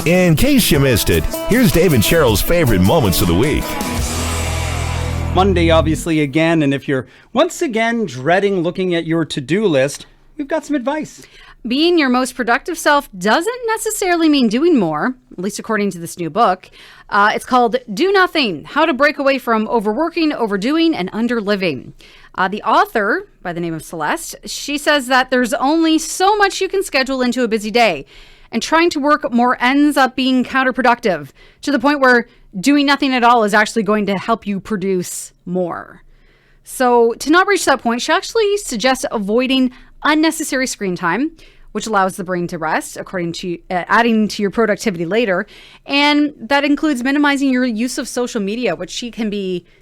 In case you missed it, here's Dave and Cheryl's favorite moments of the week. Monday, obviously, again, and if you're once again dreading looking at your to-do list, we've got some advice. Being your most productive self doesn't necessarily mean doing more, at least according to this new book. It's called Do Nothing, How to Break Away from Overworking, Overdoing, and Underliving. The author, by the name of Celeste, she says that there's only so much you can schedule into a busy day, and trying to work more ends up being counterproductive, to the point where doing nothing at all is actually going to help you produce more. So to not reach that point, she actually suggests avoiding unnecessary screen time, which allows the brain to rest, according to adding to your productivity later. And that includes minimizing your use of social media, which she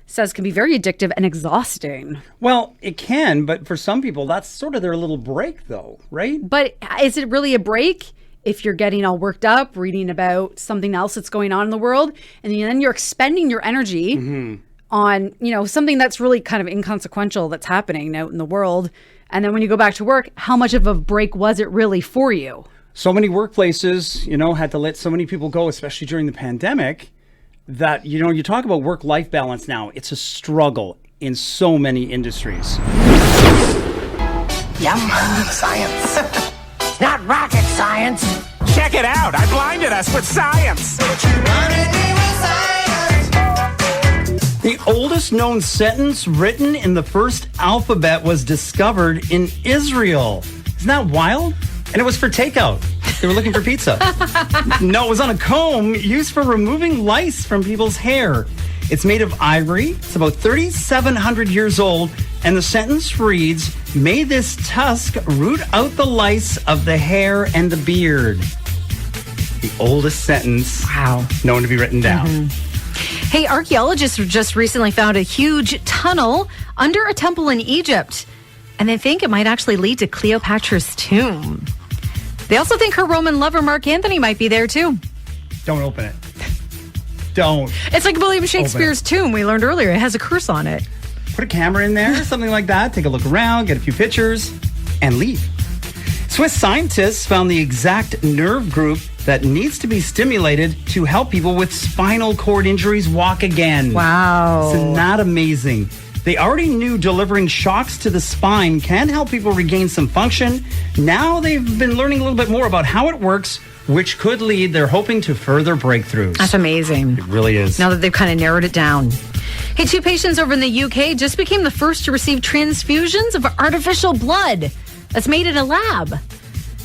says can be very addictive and exhausting. Well, it can, but for some people, that's sort of their little break, though, right? But is it really a break if you're getting all worked up, reading about something else that's going on in the world, and then you're expending your energy on, something that's really kind of inconsequential that's happening out in the world? And then when you go back to work, how much of a break was it really for you? So many workplaces, had to let so many people go, especially during the pandemic, that, you talk about work-life balance now. It's a struggle in so many industries. Yum, science. It's not rocket science. Check it out. I blinded us with science. The oldest known sentence written in the first alphabet was discovered in Israel. Isn't that wild? And it was for takeout. They were looking for pizza. No, it was on a comb used for removing lice from people's hair. It's made of ivory. It's about 3,700 years old. And the sentence reads, "May this tusk root out the lice of the hair and the beard." The oldest sentence known to be written down. Hey, archaeologists just recently found a huge tunnel under a temple in Egypt, and they think it might actually lead to Cleopatra's tomb. They also think her Roman lover, Mark Antony, might be there, too. Don't open it. Don't. It's like William Shakespeare's tomb we learned earlier. It has a curse on it. Put a camera in there, something like that. Take a look around, get a few pictures, and leave. Swiss scientists found the exact nerve group that needs to be stimulated to help people with spinal cord injuries walk again. Wow. Isn't that amazing? They already knew delivering shocks to the spine can help people regain some function. Now they've been learning a little bit more about how it works, which could lead, they're hoping, to further breakthroughs. That's amazing. It really is. Now that they've kind of narrowed it down. Hey, 2 patients over in the UK just became the first to receive transfusions of artificial blood that's made in a lab.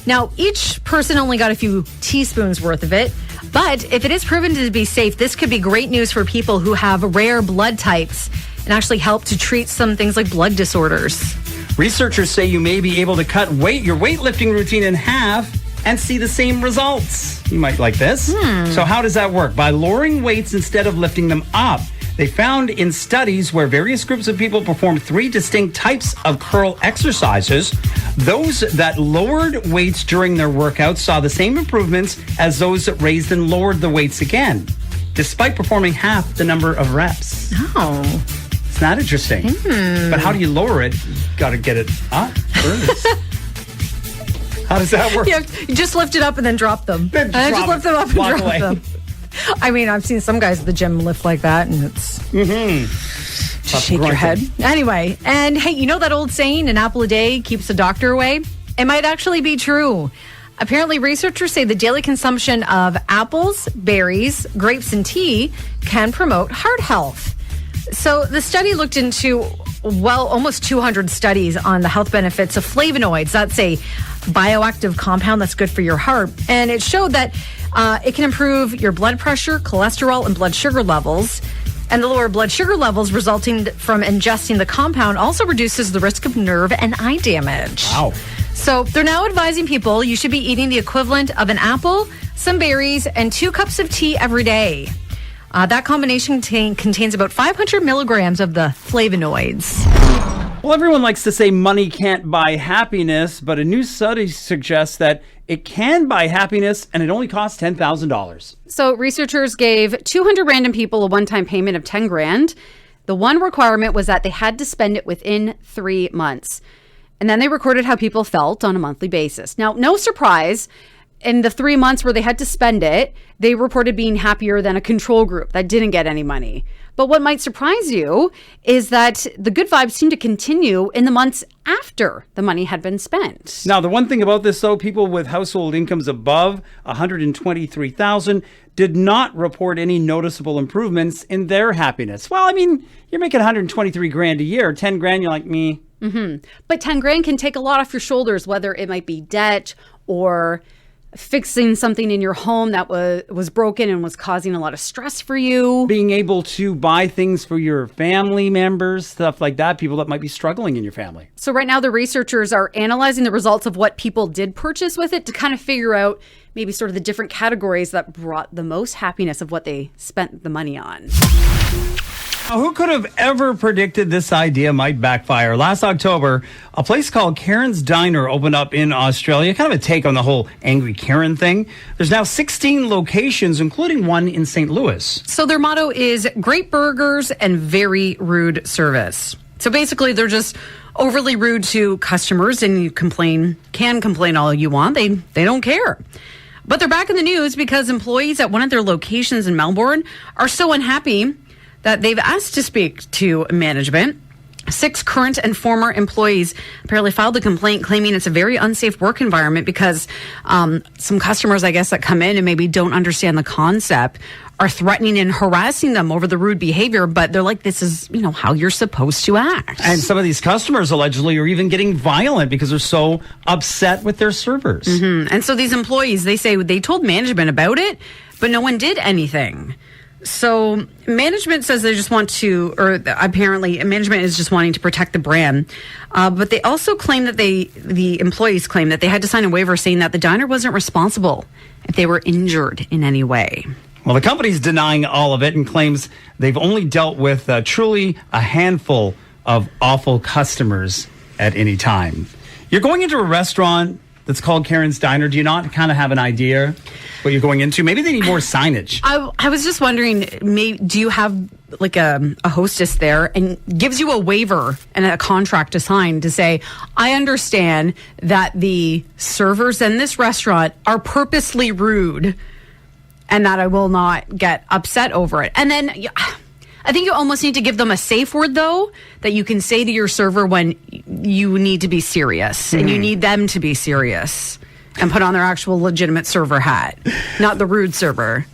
Now, each person only got a few teaspoons worth of it, but if it is proven to be safe, this could be great news for people who have rare blood types and actually help to treat some things like blood disorders. Researchers say you may be able to cut your weightlifting routine in half and see the same results. You might like this. So how does that work? By lowering weights instead of lifting them up. They found in studies where various groups of people performed 3 distinct types of curl exercises, those that lowered weights during their workouts saw the same improvements as those that raised and lowered the weights again, despite performing half the number of reps. Oh. It's not interesting. But how do you lower it? You got to get it up first. How does that work? You just lift it up and then drop them. Then just lift them up and walk drop away. them. I mean, I've seen some guys at the gym lift like that, and it's shake your head. Anyway, and hey, you know that old saying, an apple a day keeps the doctor away? It might actually be true. Apparently, researchers say the daily consumption of apples, berries, grapes, and tea can promote heart health. So the study looked into, almost 200 studies on the health benefits of flavonoids. That's a bioactive compound that's good for your heart. And it showed that it can improve your blood pressure, cholesterol, and blood sugar levels. And the lower blood sugar levels resulting from ingesting the compound also reduces the risk of nerve and eye damage. Wow. So they're now advising people you should be eating the equivalent of an apple, some berries, and 2 cups of tea every day. That combination contains about 500 milligrams of the flavonoids. Well, everyone likes to say money can't buy happiness, but a new study suggests that it can buy happiness and it only costs $10,000. So researchers gave 200 random people a one-time payment of 10 grand. The one requirement was that they had to spend it within 3 months. And then they recorded how people felt on a monthly basis. Now, no surprise, in the 3 months where they had to spend it, they reported being happier than a control group that didn't get any money. But what might surprise you is that the good vibes seem to continue in the months after the money had been spent. Now, the one thing about this, though, people with household incomes above $123,000 did not report any noticeable improvements in their happiness. Well, I mean, you're making 123 grand a year, 10 grand, you're like me. But 10 grand can take a lot off your shoulders, whether it might be debt or fixing something in your home that was broken and was causing a lot of stress for you. Being able to buy things for your family members, stuff like that, people that might be struggling in your family. So right now the researchers are analyzing the results of what people did purchase with it to kind of figure out maybe sort of the different categories that brought the most happiness of what they spent the money on. Now, who could have ever predicted this idea might backfire? Last October, a place called Karen's Diner opened up in Australia, kind of a take on the whole Angry Karen thing. There's now 16 locations, including one in St. Louis. So their motto is great burgers and very rude service. So basically, they're just overly rude to customers, and you can complain all you want. They don't care. But they're back in the news because employees at one of their locations in Melbourne are so unhappy that they've asked to speak to management. 6 current and former employees apparently filed a complaint claiming it's a very unsafe work environment because some customers, I guess, that come in and maybe don't understand the concept are threatening and harassing them over the rude behavior. But they're like, this is, how you're supposed to act. And some of these customers allegedly are even getting violent because they're so upset with their servers. And so these employees, they say they told management about it, but no one did anything. So management says they just want to, or apparently management is just wanting to protect the brand. But they also claim that the employees claim that they had to sign a waiver saying that the diner wasn't responsible if they were injured in any way. Well, the company's denying all of it and claims they've only dealt with truly a handful of awful customers at any time. You're going into a restaurant that's called Karen's Diner. Do you not kind of have an idea what you're going into? Maybe they need more signage. I was just wondering, do you have like a hostess there and gives you a waiver and a contract to sign to say, I understand that the servers in this restaurant are purposely rude and that I will not get upset over it. And then I think you almost need to give them a safe word, though, that you can say to your server when you need to be serious and you need them to be serious and put on their actual legitimate server hat, not the rude server.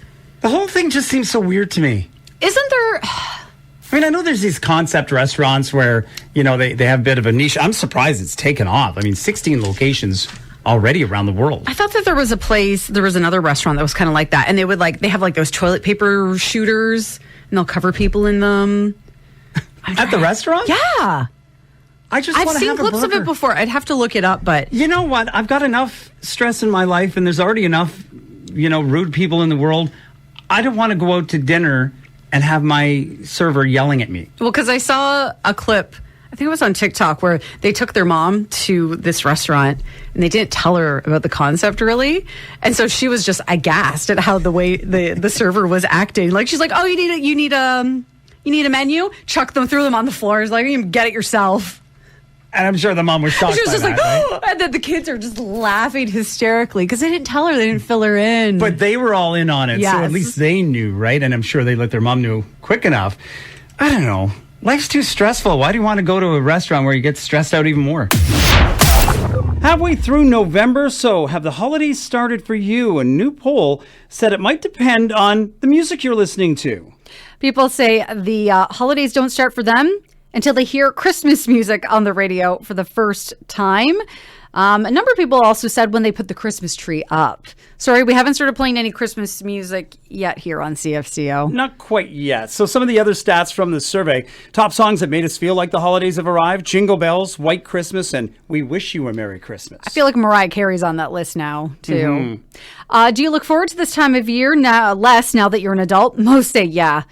The whole thing just seems so weird to me. Isn't there... I mean, I know there's these concept restaurants where, they have a bit of a niche. I'm surprised it's taken off. I mean, 16 locations already around the world. I thought that there was another restaurant that was kind of like that. And they have like those toilet paper shooters and they'll cover people in them. At the restaurant? Yeah. I've seen clips of it before. I'd have to look it up, but... You know what? I've got enough stress in my life and there's already enough, rude people in the world. I don't want to go out to dinner and have my server yelling at me. Well, because I saw a clip, I think it was on TikTok, where they took their mom to this restaurant and they didn't tell her about the concept really. And so she was just aghast at how the way the server was acting. Like, she's like, oh, you need a menu? Chuck them, threw them on the floor. It's like, you can get it yourself. And I'm sure the mom was shocked. She was just like, right? oh, and then the kids are just laughing hysterically because they didn't tell her, they didn't fill her in. But they were all in on it, yes. So at least they knew, right? And I'm sure they let their mom know quick enough. I don't know. Life's too stressful. Why do you want to go to a restaurant where you get stressed out even more? Halfway through November, so have the holidays started for you? A new poll said it might depend on the music you're listening to. People say the holidays don't start for them until they hear Christmas music on the radio for the first time. A number of people also said when they put the Christmas tree up. Sorry, we haven't started playing any Christmas music yet here on CFCO. Not quite yet. So some of the other stats from the survey. Top songs that made us feel like the holidays have arrived: Jingle Bells, White Christmas, and We Wish You a Merry Christmas. I feel like Mariah Carey's on that list now, too. Do you look forward to this time of year now that you're an adult? Most say yeah.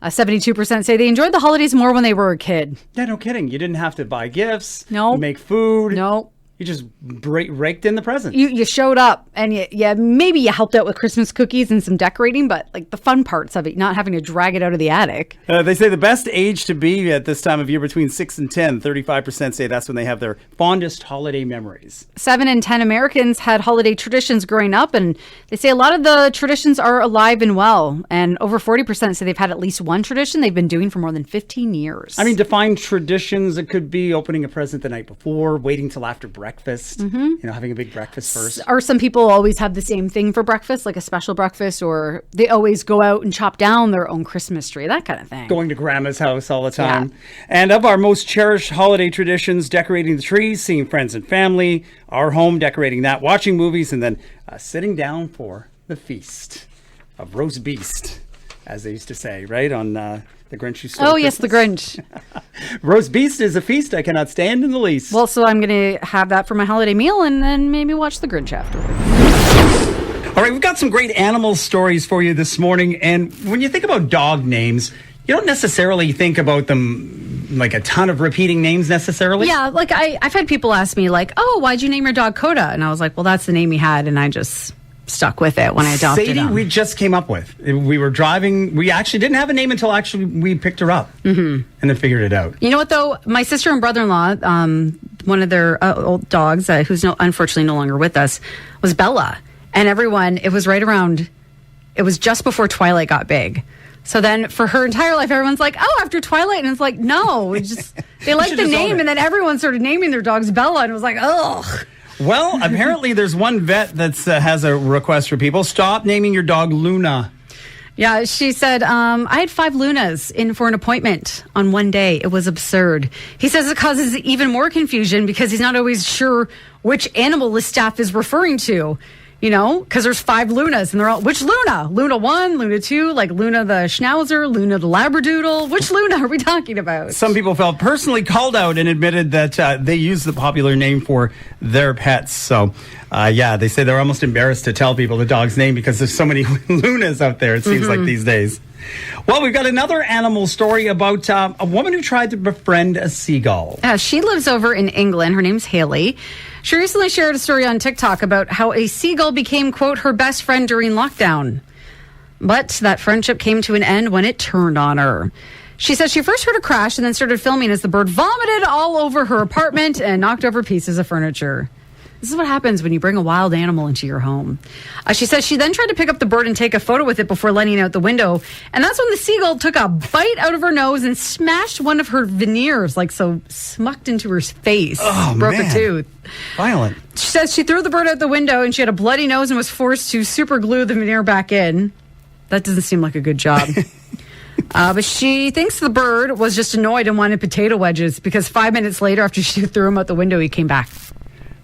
72% say they enjoyed the holidays more when they were a kid. Yeah, no kidding. You didn't have to buy gifts. No. Make food. No. You just raked in the presents. You showed up and maybe you helped out with Christmas cookies and some decorating, but like the fun parts of it, not having to drag it out of the attic. They say the best age to be at this time of year between 6 and 10. 35% say that's when they have their fondest holiday memories. 7 in 10 Americans had holiday traditions growing up, and they say a lot of the traditions are alive and well. And over 40% say they've had at least one tradition they've been doing for more than 15 years. I mean, define traditions. It could be opening a present the night before, waiting till after breakfast, having a big breakfast first. Or some people always have the same thing for breakfast, like a special breakfast, or they always go out and chop down their own Christmas tree, that kind of thing. Going to grandma's house all the time. Yeah. And of our most cherished holiday traditions, decorating the trees, seeing friends and family, our home, decorating that, watching movies, and then sitting down for the feast of roast beast, as they used to say, right, on the Grinch Who Stole Christmas. Yes, the Grinch. Roast beast is a feast I cannot stand in the least. Well, so I'm going to have that for my holiday meal and then maybe watch the Grinch afterwards. All right, we've got some great animal stories for you this morning. And when you think about dog names, you don't necessarily think about them like a ton of repeating names necessarily. Yeah, like I've had people ask me like, oh, why'd you name your dog Coda? And I was like, well, that's the name he had. And I just stuck with it when I adopted Sadie, him. we just came up with. We were driving. We actually didn't have a name until we picked her up and then figured it out. You know what, though? My sister and brother-in-law, one of their old dogs, who's unfortunately no longer with us, was Bella. And everyone, it was just before Twilight got big. So then for her entire life, everyone's like, oh, after Twilight. And it's like, no, they liked the name. And then everyone started naming their dogs Bella. And it was like, ugh. Well, apparently there's one vet that has a request for people. Stop naming your dog Luna. Yeah, she said, I had 5 Lunas in for an appointment on one day. It was absurd. He says it causes even more confusion because he's not always sure which animal the staff is referring to. Because there's 5 Lunas and they're all, which Luna? Luna 1, Luna 2, like Luna the Schnauzer, Luna the Labradoodle. Which Luna are we talking about? Some people felt personally called out and admitted that they use the popular name for their pets. So, they say they're almost embarrassed to tell people the dog's name because there's so many Lunas out there, it seems like these days. Well, we've got another animal story about a woman who tried to befriend a seagull. She lives over in England. Her name's Haley. She recently shared a story on TikTok about how a seagull became, quote, her best friend during lockdown. But that friendship came to an end when it turned on her. She says she first heard a crash and then started filming as the bird vomited all over her apartment and knocked over pieces of furniture. This is what happens when you bring a wild animal into your home. She says she then tried to pick up the bird and take a photo with it before letting it out the window. And that's when the seagull took a bite out of her nose and smashed one of her veneers, smucked into her face. Oh, broke man. a tooth. Violent. She says she threw the bird out the window and she had a bloody nose and was forced to super glue the veneer back in. That doesn't seem like a good job. But she thinks the bird was just annoyed and wanted potato wedges because 5 minutes later, after she threw him out the window, he came back.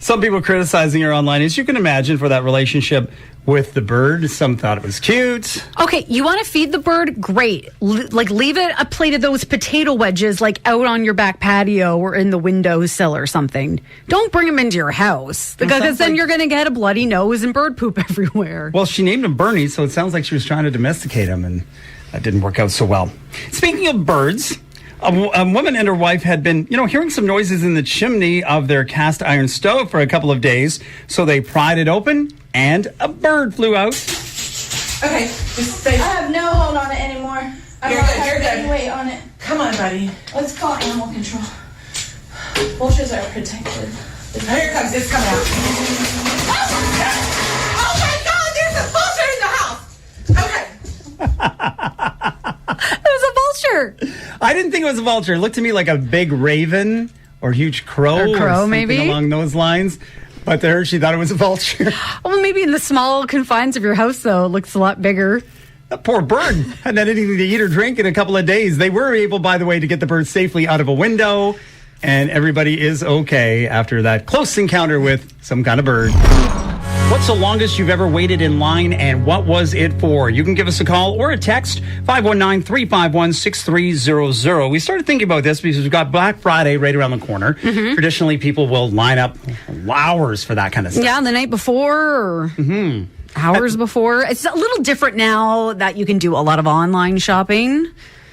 Some people criticizing her online, as you can imagine, for that relationship with the bird. Some thought it was cute. Okay, you want to feed the bird? Great. Leave it a plate of those potato wedges out on your back patio or in the windowsill or something. Don't bring them into your house because then you're going to get a bloody nose and bird poop everywhere. Well, she named him Bernie, so it sounds like she was trying to domesticate him, and that didn't work out so well. Speaking of birds, a woman and her wife had been, hearing some noises in the chimney of their cast iron stove for a couple of days. So they pried it open and a bird flew out. Okay, just stay. I have no hold on it anymore. I You're don't good, have you're any good. weight on it. Come on, buddy. Let's call animal control. Vultures are protected. Here it comes. It's coming out. Oh my God! There's a vulture in the house. Okay. It was a vulture. I didn't think it was a vulture. It looked to me like a big raven or huge crow. Or crow, something maybe. along those lines. But to her, she thought it was a vulture. Well, maybe in the small confines of your house, though, it looks a lot bigger. That poor bird hadn't had anything to eat or drink in a couple of days. They were able, by the way, to get the bird safely out of a window. And everybody is okay after that close encounter with some kind of bird. What's the longest you've ever waited in line, and what was it for? You can give us a call or a text, 519-351-6300. We started thinking about this because we've got Black Friday right around the corner. Mm-hmm. Traditionally, people will line up hours for that kind of stuff. Yeah, the night before or hours before. It's a little different now that you can do a lot of online shopping.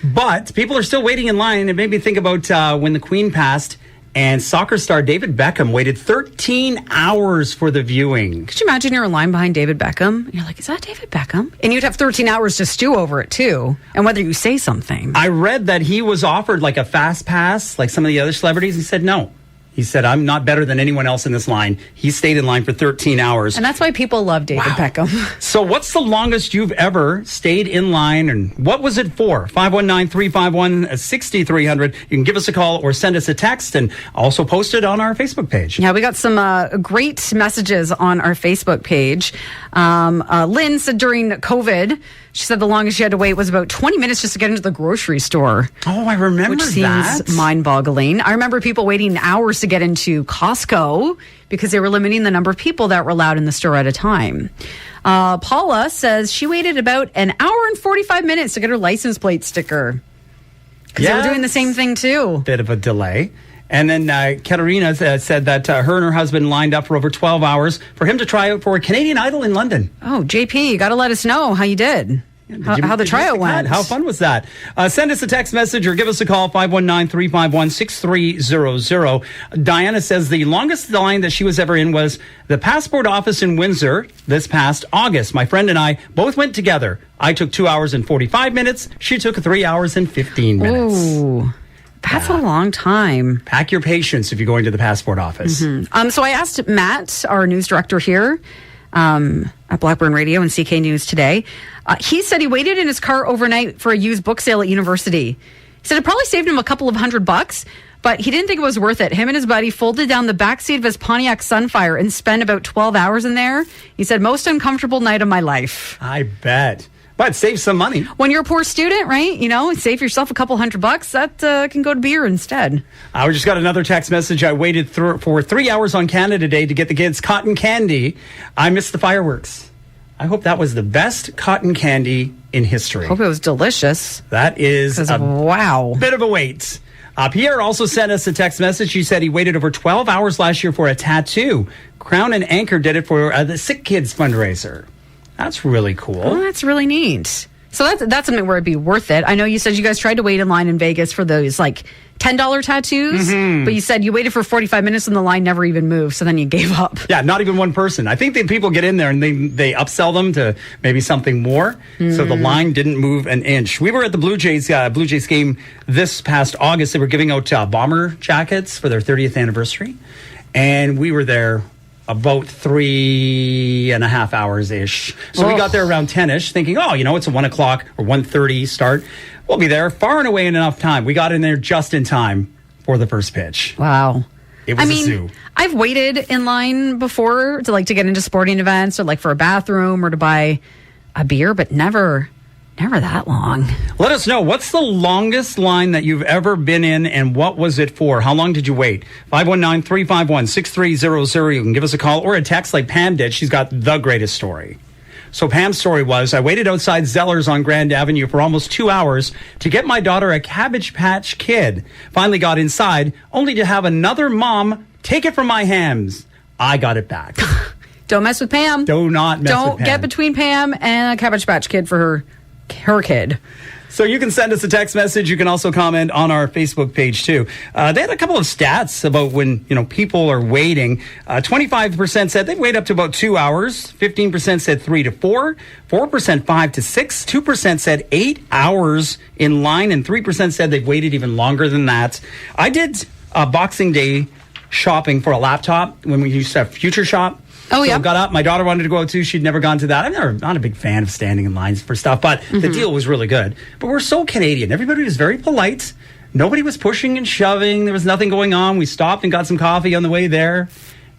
But people are still waiting in line. It made me think about when the Queen passed, And soccer star David Beckham waited 13 hours for the viewing. Could you imagine you're in line behind David Beckham? You're like, is that David Beckham? And you'd have 13 hours to stew over it, too. And whether you say something. I read that he was offered like a fast pass, like some of the other celebrities. He said no. He said, I'm not better than anyone else in this line. He stayed in line for 13 hours. And that's why people love David Beckham. So what's the longest you've ever stayed in line, and what was it for? 519-351-6300. You can give us a call or send us a text, and also post it on our Facebook page. Yeah, we got some great messages on our Facebook page. Lynn said during COVID, she said the longest she had to wait was about 20 minutes just to get into the grocery store. Oh, I remember which that. Seems mind-boggling. I remember people waiting hours to get into Costco because they were limiting the number of people that were allowed in the store at a time. Paula says she waited about an hour and 45 minutes to get her license plate sticker. Because they were doing the same thing, too. Bit of a delay. And then Katerina said that her and her husband lined up for over 12 hours for him to try out for a Canadian Idol in London. Oh, JP, you got to let us know how you did. How the tryout went. How fun was that? Send us a text message or give us a call, 519-351-6300. Diana says the longest line that she was ever in was the passport office in Windsor this past August. My friend and I both went together. I took 2 hours and 45 minutes. She took 3 hours and 15 minutes. Ooh. That's a long time. Pack your patience if you're going to the passport office. Mm-hmm. So I asked Matt, our news director here at Blackburn Radio and CK News today. He said he waited in his car overnight for a used book sale at university. He said it probably saved him a couple of $100, but he didn't think it was worth it. Him and his buddy folded down the backseat of his Pontiac Sunfire and spent about 12 hours in there. He said, most uncomfortable night of my life. I bet. But save some money. When you're a poor student, right? You know, save yourself a couple $100. That can go to beer instead. I just got another text message. I waited for 3 hours on Canada Day to get the kids cotton candy. I missed the fireworks. I hope that was the best cotton candy in history. Hope it was delicious. That is a bit of a wait. Pierre also sent us a text message. He said he waited over 12 hours last year for a tattoo. Crown and Anchor did it for the Sick Kids fundraiser. That's really cool. Oh, that's really neat. So that's something where it'd be worth it. I know you said you guys tried to wait in line in Vegas for those like $10 tattoos, but you said you waited for 45 minutes and the line never even moved, so then you gave up. Yeah, not even one person. I think that people get in there and they upsell them to maybe something more, so the line didn't move an inch. We were at the Blue Jays game this past August. They were giving out bomber jackets for their 30th anniversary, and we were there about 3.5 hours-ish. So we got there around 10-ish, thinking, it's a 1 o'clock or 1:30 start. We'll be there far and away in enough time. We got in there just in time for the first pitch. Wow. It was a zoo. I've waited in line before to get into sporting events or for a bathroom or to buy a beer, but never that long. Let us know, what's the longest line that you've ever been in and what was it for? How long did you wait? 519-351-6300. You can give us a call or a text like Pam did. She's got the greatest story. So Pam's story was, I waited outside Zeller's on Grand Avenue for almost 2 hours to get my daughter a Cabbage Patch Kid. Finally got inside, only to have another mom take it from my hands. I got it back. Don't mess with Pam. Do not mess with Pam. Don't get between Pam and a Cabbage Patch Kid for her kid. So you can send us a text message. You can also comment on our Facebook page too. They had a couple of stats about when people are waiting. 25% said they'd wait up to about 2 hours. 15% said 3 to 4. 4% 5 to 6. 2% said 8 hours in line, and 3% said they've waited even longer than that. I did Boxing Day shopping for a laptop when we used to have Future Shop. Oh, yeah. So I got up. My daughter wanted to go out too. She'd never gone to that. I'm not a big fan of standing in lines for stuff, but the deal was really good. But we're so Canadian. Everybody was very polite. Nobody was pushing and shoving. There was nothing going on. We stopped and got some coffee on the way there,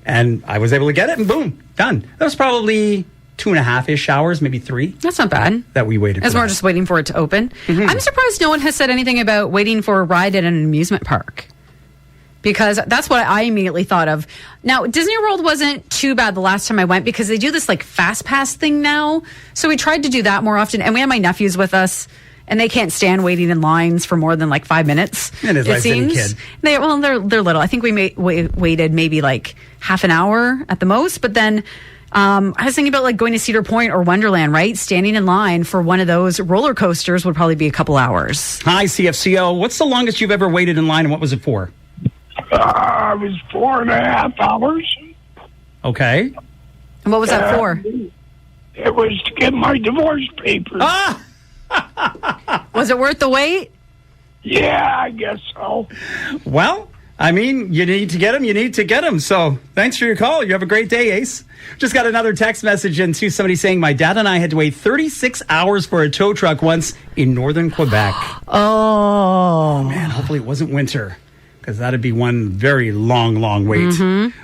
and I was able to get it, and boom, done. That was probably 2.5-ish hours, maybe 3. That's not bad. That we waited for. It's more just waiting for it to open. I'm surprised no one has said anything about waiting for a ride at an amusement park, because that's what I immediately thought of. Now, Disney World wasn't too bad the last time I went because they do this fast pass thing now. So we tried to do that more often. And we had my nephews with us, and they can't stand waiting in lines for more than 5 minutes. And it's it like seems. any kid. They're little. I think we waited maybe half an hour at the most. But then I was thinking about going to Cedar Point or Wonderland, right? Standing in line for one of those roller coasters would probably be a couple hours. Hi, CFCO. What's the longest you've ever waited in line, and what was it for? It was 4.5 hours. Okay. And what was that for? It was to get my divorce papers. Was it worth the wait? Yeah, I guess so. Well, I mean, you need to get them. So thanks for your call. You have a great day, Ace. Just got another text message into somebody saying, my dad and I had to wait 36 hours for a tow truck once in northern Quebec. Oh. Man, hopefully it wasn't winter, because that'd be one very long wait.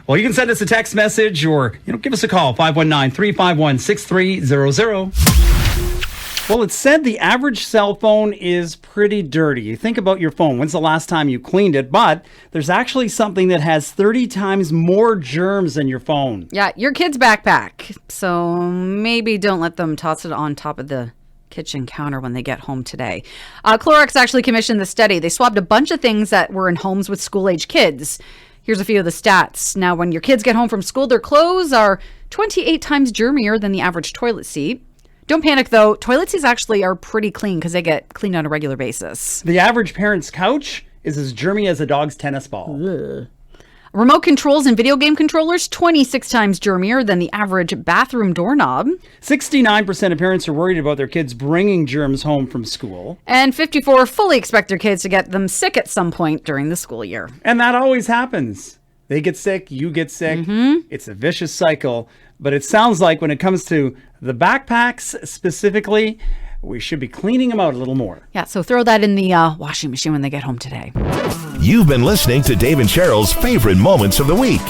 Well, you can send us a text message or give us a call, 519-351-6300. Well, it's said the average cell phone is pretty dirty. You think about your phone. When's the last time you cleaned it? But there's actually something that has 30 times more germs than your phone. Yeah, your kid's backpack. So maybe don't let them toss it on top of the kitchen counter when they get home today. Clorox actually commissioned the study. They swabbed a bunch of things that were in homes with school-age kids. Here's a few of the stats. Now, when your kids get home from school, their clothes are 28 times germier than the average toilet seat. Don't panic, though. Toilet seats actually are pretty clean because they get cleaned on a regular basis. The average parent's couch is as germy as a dog's tennis ball. Ugh. Remote controls and video game controllers, 26 times germier than the average bathroom doorknob. 69% of parents are worried about their kids bringing germs home from school. And 54 fully expect their kids to get them sick at some point during the school year. And that always happens. They get sick, you get sick. It's a vicious cycle. But it sounds like when it comes to the backpacks specifically, we should be cleaning them out a little more. Yeah, so throw that in the washing machine when they get home today. You've been listening to Dave and Cheryl's favorite moments of the week.